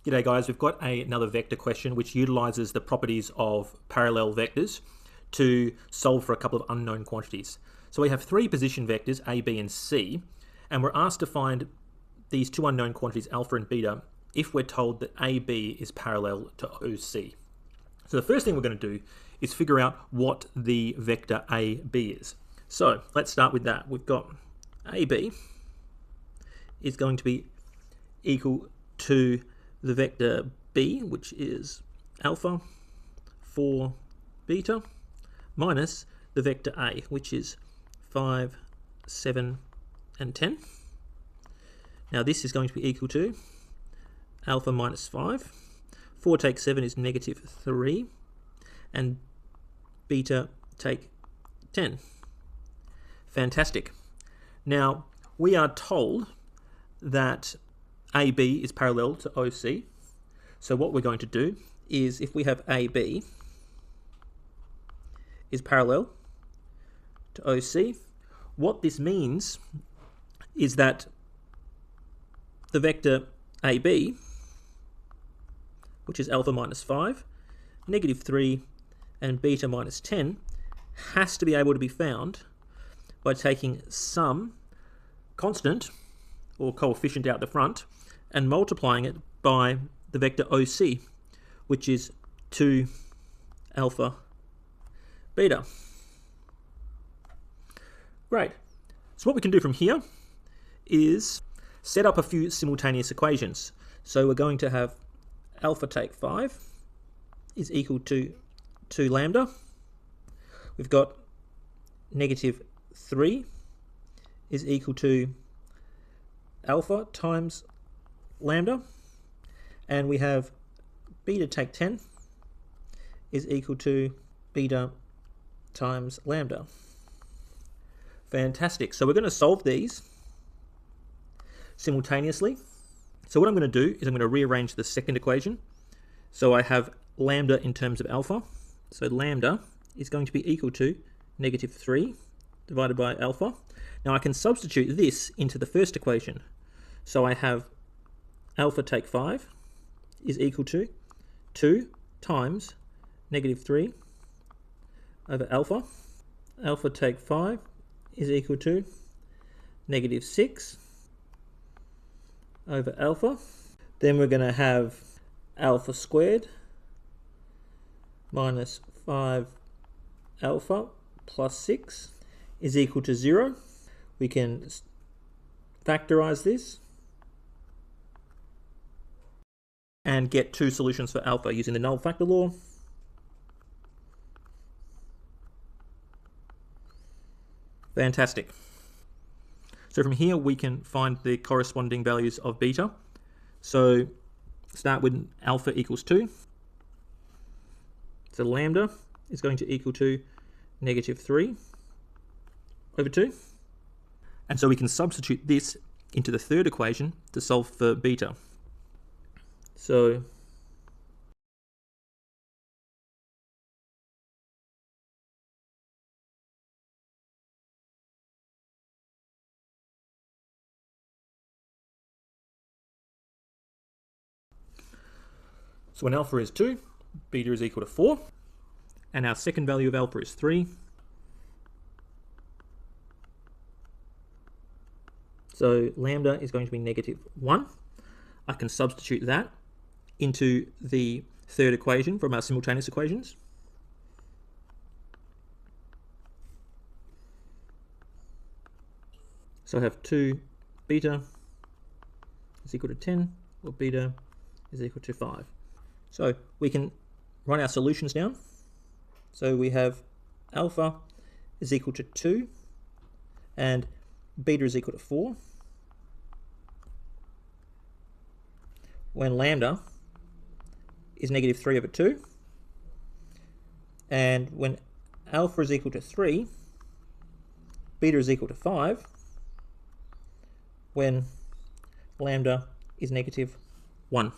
G'day guys, we've got another vector question which utilizes the properties of parallel vectors to solve for a couple of unknown quantities. So we have three position vectors, A, B and C, and we're asked to find these two unknown quantities, alpha and beta, if we're told that AB is parallel to OC. So the first thing we're going to do is figure out what the vector AB is. So let's start with that. We've got AB is going to be equal to the vector B, which is alpha 4 beta, minus the vector A, which is 5, 7, and 10. Now this is going to be equal to alpha minus 5. 4 take 7 is negative 3, and beta take 10. Fantastic. Now we are told that AB is parallel to OC. So what we're going to do is, if we have AB is parallel to OC, what this means is that the vector AB, which is alpha minus 5, negative 3, and beta minus 10, has to be able to be found by taking some constant or coefficient out the front and multiplying it by the vector OC, which is 2 alpha beta. Great. So what we can do from here is set up a few simultaneous equations. So we're going to have alpha take 5 is equal to 2 lambda. We've got negative 3 is equal to alpha times lambda, and we have beta take 10 is equal to beta times lambda. Fantastic. So we're going to solve these simultaneously. So what I'm going to do is I'm going to rearrange the second equation. So I have lambda in terms of alpha. So lambda is going to be equal to negative 3 divided by alpha. Now I can substitute this into the first equation. So I have alpha take 5 is equal to 2 times negative 3 over alpha. Alpha take 5 is equal to negative 6 over alpha. Then we're going to have alpha squared minus 5 alpha plus 6 is equal to 0. We can factorize this and get two solutions for alpha using the null factor law. Fantastic. So from here we can find the corresponding values of beta. So start with alpha equals 2. So lambda is going to equal to negative 3 over 2. And so we can substitute this into the third equation to solve for beta. So when alpha is 2, beta is equal to 4, and our second value of alpha is 3. So lambda is going to be negative 1. I can substitute that into the third equation from our simultaneous equations. So I have 2 beta is equal to 10, or beta is equal to 5. So we can write our solutions down. So we have alpha is equal to 2 and beta is equal to 4. When lambda is negative 3 over 2, and when alpha is equal to 3, beta is equal to 5, when lambda is negative 1.